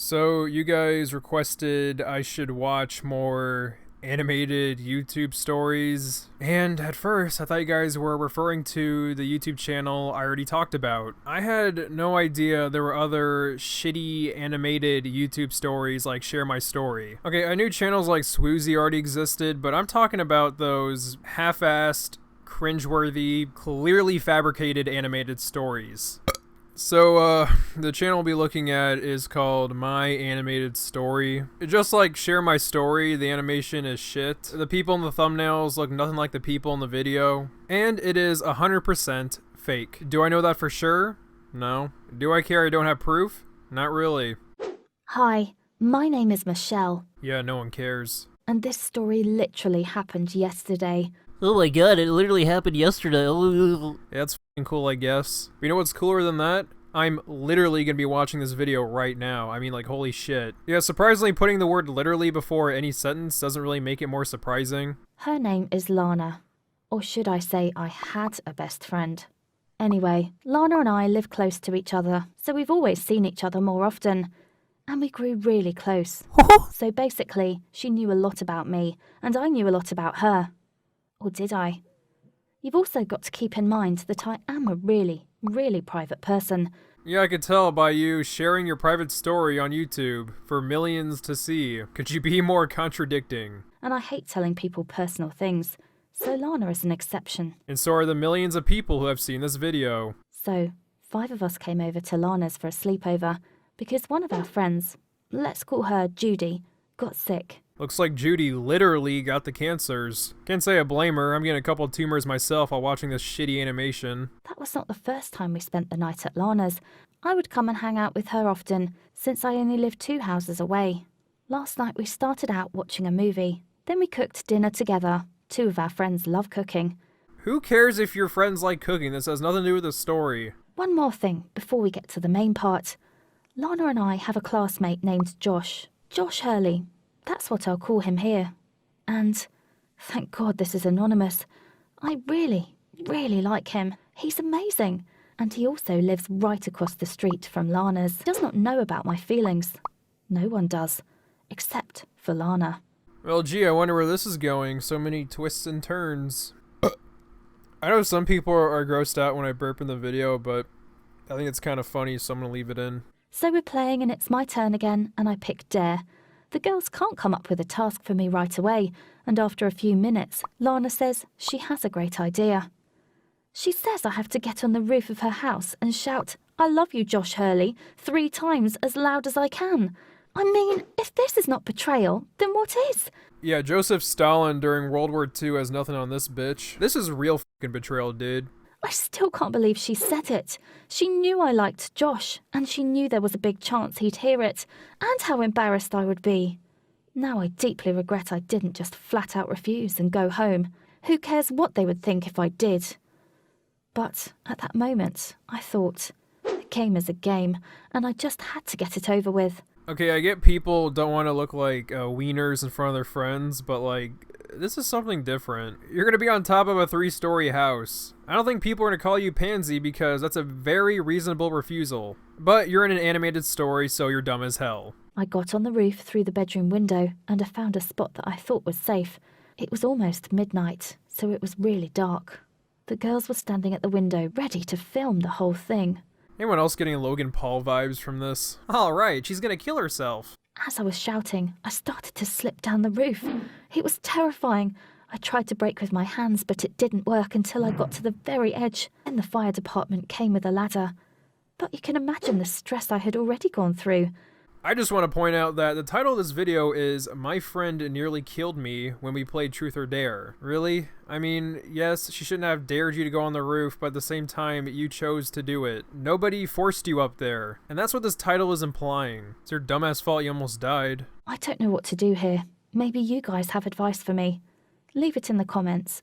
So you guys requested I should watch more animated YouTube stories, and at first I thought you guys were referring to the YouTube channel I already talked about. I had no idea there were other shitty animated YouTube stories like Share My Story. Okay, I knew channels like Swoozy already existed, but I'm talking about those half-assed, cringeworthy, clearly fabricated animated stories. So, the channel we'll be looking at is called My Animated Story. Just like Share My Story, the animation is shit. The people in the thumbnails look nothing like the people in the video. And it is 100% fake. Do I know that for sure? No. Do I care I don't have proof? Not really. Hi, my name is Michelle, Yeah, no one cares. and this story literally happened yesterday. Oh my god, it literally happened yesterday. Yeah, that's f***ing cool, I guess. But you know what's cooler than that? I'm literally gonna be watching this video right now. I mean, like, holy shit. Yeah, surprisingly, putting the word literally before any sentence doesn't really make it more surprising. Her name is Lana. Or should I say I had a best friend. Anyway, Lana and I live close to each other, so we've always seen each other more often. And we grew really close. So basically, she knew a lot about me, and I knew a lot about her. Or did I? You've also got to keep in mind that I am a really private person. Yeah, I could tell by you sharing your private story on YouTube for millions to see. Could you be more contradicting? And I hate telling people personal things, so Lana is an exception. And so are the millions of people who have seen this video. So, 5 of us came over to Lana's for a sleepover because one of our friends, let's call her Judy, got sick. Looks like Judy literally got the cancers. Can't say I blame her, I'm getting a couple of tumors myself while watching this shitty animation. That was not the first time we spent the night at Lana's. I would come and hang out with her often, since I only lived 2 houses away. Last night we started out watching a movie. Then we cooked dinner together. 2 of our friends love cooking. Who cares if your friends like cooking? This has nothing to do with the story. One more thing before we get to the main part. Lana and I have a classmate named Josh. Josh Hurley. That's what I'll call him here. And, thank God this is anonymous, I really like him. He's amazing. And he also lives right across the street from Lana's. He does not know about my feelings. No one does. Except for Lana. Well, gee, I wonder where this is going. So many twists and turns. I know some people are grossed out when I burp in the video, but I think it's kind of funny, so I'm gonna leave it in. So we're playing and it's my turn again, and I pick Dare. The girls can't come up with a task for me right away, and after a few minutes, Lana says she has a great idea. She says I have to get on the roof of her house and shout, "I love you, Josh Hurley," 3 times as loud as I can. I mean, if this is not betrayal, then what is? Yeah, Joseph Stalin during World War II has nothing on this bitch. This is real fucking betrayal, dude. I still can't believe she said it. She knew I liked Josh, and she knew there was a big chance he'd hear it, and how embarrassed I would be. Now I deeply regret I didn't just flat out refuse and go home. Who cares what they would think if I did? But at that moment, I thought, a game is a game, and I just had to get it over with. Okay, I get people don't want to look like wieners in front of their friends, but like, this is something different. You're gonna be on top of a 3-story house. I don't think people are gonna call you pansy because that's a very reasonable refusal. But you're in an animated story, so you're dumb as hell. I got on the roof through the bedroom window, and I found a spot that I thought was safe. It was almost midnight, so it was really dark. The girls were standing at the window, ready to film the whole thing. Anyone else getting Logan Paul vibes from this? Alright, she's gonna kill herself. As I was shouting, I started to slip down the roof. It was terrifying. I tried to brake with my hands, but it didn't work until I got to the very edge. Then the fire department came with a ladder. But you can imagine the stress I had already gone through. I just want to point out that the title of this video is My Friend Nearly Killed Me When We Played Truth or Dare. Really? I mean, yes, she shouldn't have dared you to go on the roof, but at the same time, you chose to do it. Nobody forced you up there. And that's what this title is implying. It's your dumbass fault you almost died. I don't know what to do here. Maybe you guys have advice for me. Leave it in the comments.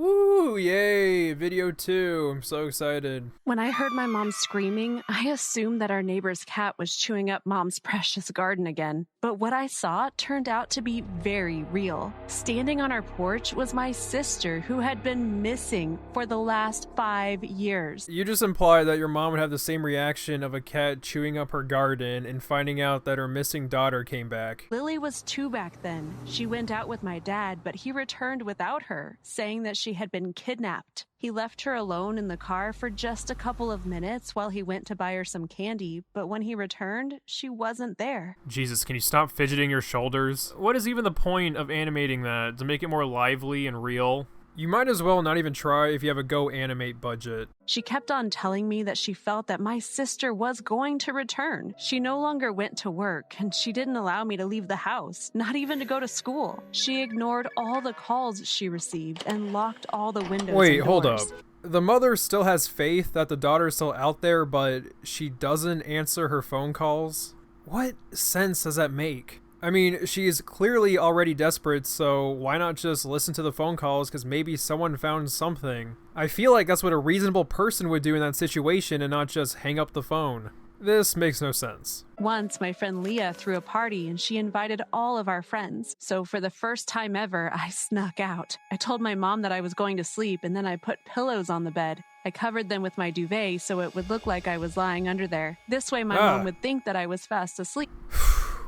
Woo, yay, video 2. I'm so excited. When I heard my mom screaming, I assumed that our neighbor's cat was chewing up Mom's precious garden again. But what I saw turned out to be very real. Standing on our porch was my sister, who had been missing for the last 5 years. You just implied that your mom would have the same reaction of a cat chewing up her garden and finding out that her missing daughter came back. Lily was 2 back then. She went out with my dad, but he returned without her, saying that she had been kidnapped. He left her alone in the car for just a couple of minutes while he went to buy her some candy, but when he returned, she wasn't there. Jesus, can you stop fidgeting your shoulders? What is even the point of animating that? To make it more lively and real? You might as well not even try if you have a Go Animate budget. She kept on telling me that she felt that my sister was going to return. She no longer went to work, and she didn't allow me to leave the house, not even to go to school. She ignored all the calls she received and locked all the windows. Wait, and hold up. doors. The mother still has faith that the daughter's still out there, but she doesn't answer her phone calls? What sense does that make? I mean, she's clearly already desperate, so why not just listen to the phone calls, because maybe someone found something. I feel like that's what a reasonable person would do in that situation and not just hang up the phone. This makes no sense. Once, my friend Leah threw a party and she invited all of our friends. So for the first time ever, I snuck out. I told my mom that I was going to sleep, and then I put pillows on the bed. I covered them with my duvet so it would look like I was lying under there. This way my mom would think that I was fast asleep.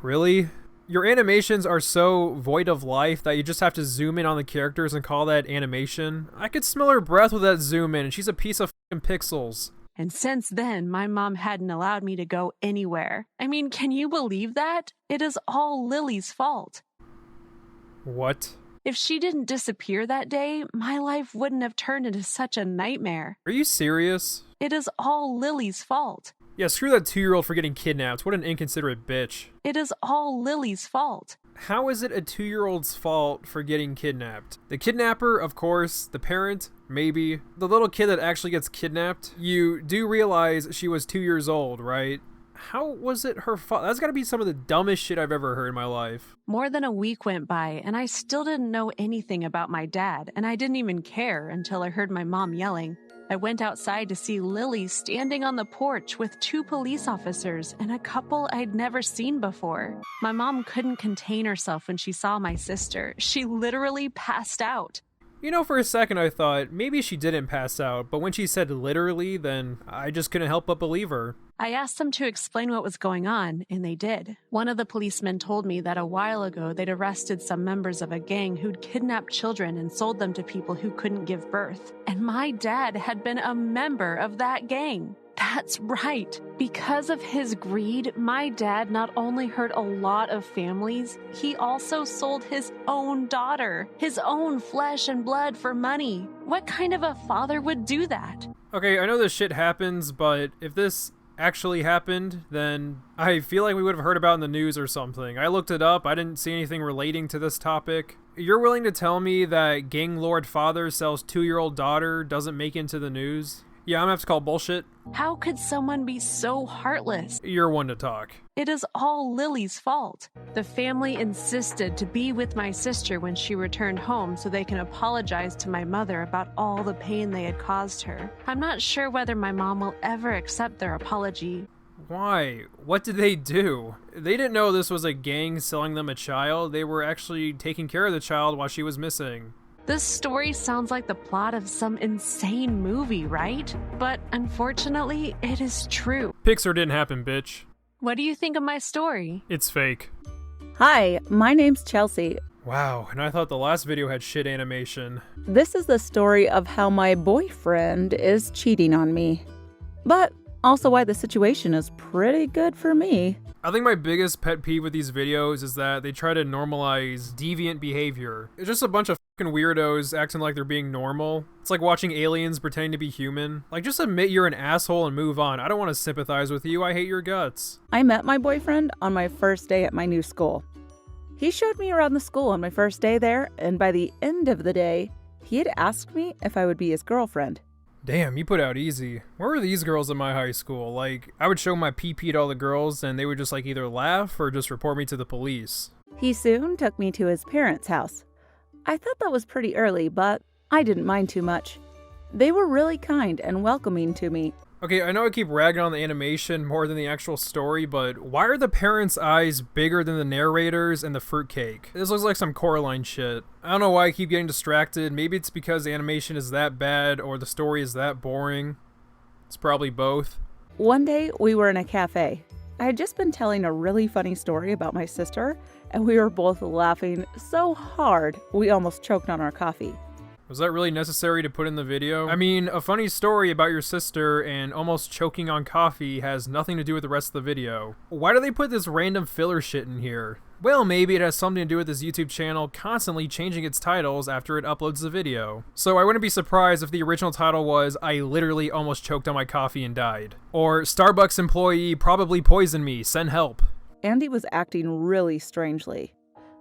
Really? Your animations are so void of life that you just have to zoom in on the characters and call that animation? I could smell her breath with that zoom in, and she's a piece of fucking pixels. And since then, my mom hadn't allowed me to go anywhere. I mean, can you believe that? It is all Lily's fault. What? If she didn't disappear that day, my life wouldn't have turned into such a nightmare. Are you serious? It is all Lily's fault. Yeah, screw that 2-year-old for getting kidnapped. What an inconsiderate bitch. It is all Lily's fault. How is it a 2-year-old's fault for getting kidnapped? The kidnapper, of course. The parent, maybe. The little kid that actually gets kidnapped, you do realize she was 2 years old, right? How was it her fault? That's gotta be some of the dumbest shit I've ever heard in my life. More than a week went by, and I still didn't know anything about my dad, and I didn't even care until I heard my mom yelling. I went outside to see Lily standing on the porch with 2 police officers and a couple I'd never seen before. My mom couldn't contain herself when she saw my sister. She literally passed out. You know, for a second I thought maybe she didn't pass out, but when she said literally, then I just couldn't help but believe her. I asked them to explain what was going on, and they did. One of the policemen told me that a while ago they'd arrested some members of a gang who'd kidnapped children and sold them to people who couldn't give birth. And my dad had been a member of that gang. That's right. Because of his greed, my dad not only hurt a lot of families, he also sold his own daughter, his own flesh and blood for money. What kind of a father would do that? Okay, I know this shit happens, but if this actually happened, then I feel like we would have heard about it in the news or something. I looked it up, I didn't see anything relating to this topic. You're willing to tell me that gang lord father sells 2-year-old daughter doesn't make it into the news? Yeah, I'm gonna have to call bullshit. How could someone be so heartless? You're one to talk. It is all Lily's fault. The family insisted to be with my sister when she returned home so they can apologize to my mother about all the pain they had caused her. I'm not sure whether my mom will ever accept their apology. Why? What did they do? They didn't know this was a gang selling them a child. They were actually taking care of the child while she was missing. This story sounds like the plot of some insane movie, right? But unfortunately, it is true. Pixar didn't happen, bitch. What do you think of my story? It's fake. Hi, my name's Chelsea. Wow, and I thought the last video had shit animation. This is the story of how my boyfriend is cheating on me. But also why the situation is pretty good for me. I think my biggest pet peeve with these videos is that they try to normalize deviant behavior. It's just a bunch of fucking weirdos acting like they're being normal. It's like watching aliens pretending to be human. Like, just admit you're an asshole and move on. I don't want to sympathize with you. I hate your guts. I met my boyfriend on my first day at my new school. He showed me around the school on my first day there, and by the end of the day, he had asked me if I would be his girlfriend. Damn, you put out easy. Where were these girls in my high school? Like, I would show my pee-pee to all the girls and they would just like either laugh or just report me to the police. He soon took me to his parents' house. I thought that was pretty early, but I didn't mind too much. They were really kind and welcoming to me. Okay, I know I keep ragging on the animation more than the actual story, but why are the parents' eyes bigger than the narrator's and the fruitcake? This looks like some Coraline shit. I don't know why I keep getting distracted. Maybe it's because the animation is that bad or the story is that boring. It's probably both. One day, we were in a cafe. I had just been telling a really funny story about my sister, and we were both laughing so hard we almost choked on our coffee. Was that really necessary to put in the video? I mean, a funny story about your sister and almost choking on coffee has nothing to do with the rest of the video. Why do they put this random filler shit in here? Well, maybe it has something to do with this YouTube channel constantly changing its titles after it uploads the video. So I wouldn't be surprised if the original title was, "I literally almost choked on my coffee and died." Or, "Starbucks employee probably poisoned me, send help." Andy was acting really strangely.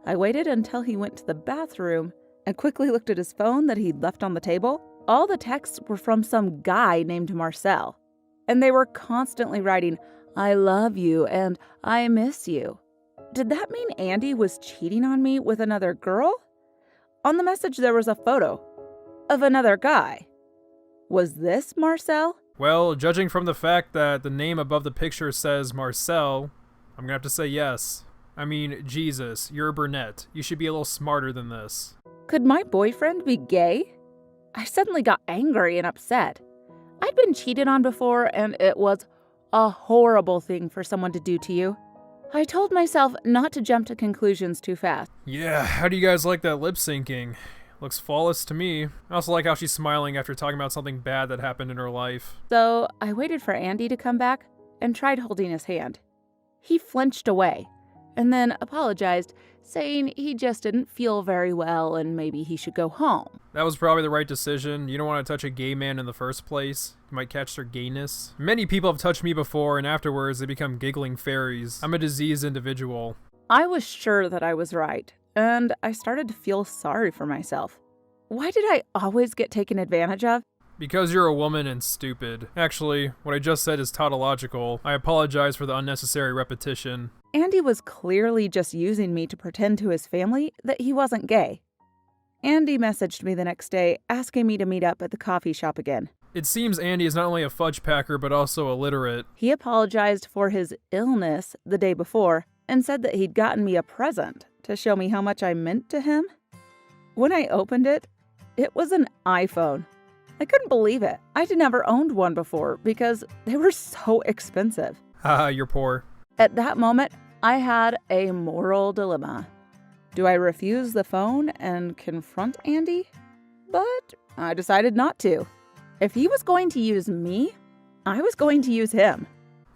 I waited until he went to the bathroom and quickly looked at his phone that he'd left on the table. All the texts were from some guy named Marcel, and they were constantly writing, "I love you" and "I miss you." Did that mean Andy was cheating on me with another girl? On the message there was a photo of another guy. Was this Marcel? Well, judging from the fact that the name above the picture says Marcel, I'm gonna have to say yes. I mean, Jesus, you're a brunette. You should be a little smarter than this. Could my boyfriend be gay? I suddenly got angry and upset. I'd been cheated on before, and it was a horrible thing for someone to do to you. I told myself not to jump to conclusions too fast. Yeah, how do you guys like that lip syncing? Looks flawless to me. I also like how she's smiling after talking about something bad that happened in her life. So I waited for Andy to come back and tried holding his hand. He flinched away and then apologized, saying he just didn't feel very well and maybe he should go home. That was probably the right decision. You don't want to touch a gay man in the first place. You might catch their gayness. Many people have touched me before, and afterwards they become giggling fairies. I'm a diseased individual. I was sure that I was right, and I started to feel sorry for myself. Why did I always get taken advantage of? Because you're a woman and stupid. Actually, what I just said is tautological. I apologize for the unnecessary repetition. Andy was clearly just using me to pretend to his family that he wasn't gay. Andy messaged me the next day asking me to meet up at the coffee shop again. It seems Andy is not only a fudge packer but also illiterate. He apologized for his illness the day before and said that he'd gotten me a present to show me how much I meant to him. When I opened it, it was an iPhone. I couldn't believe it. I'd never owned one before because they were so expensive. Haha, you're poor. At that moment, I had a moral dilemma. Do I refuse the phone and confront Andy? But I decided not to. If he was going to use me, I was going to use him.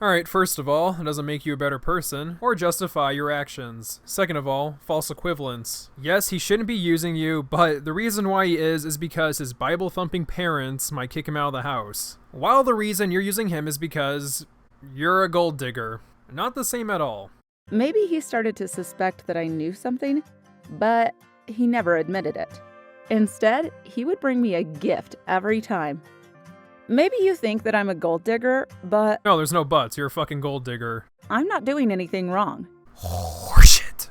Alright, first of all, it doesn't make you a better person or justify your actions. Second of all, false equivalence. Yes, he shouldn't be using you, but the reason why he is because his Bible-thumping parents might kick him out of the house. While the reason you're using him is because you're a gold digger. Not the same at all. Maybe he started to suspect that I knew something, but he never admitted it. Instead, he would bring me a gift every time. Maybe you think that I'm a gold digger, but No, there's no buts. You're a fucking gold digger. I'm not doing anything wrong. Horseshit.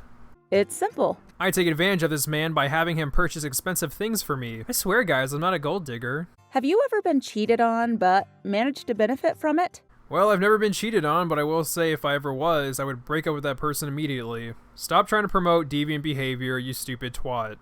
It's simple. I take advantage of this man by having him purchase expensive things for me. I swear, guys, I'm not a gold digger. Have you ever been cheated on but managed to benefit from it? Well, I've never been cheated on, but I will say if I ever was, I would break up with that person immediately. Stop trying to promote deviant behavior, you stupid twat.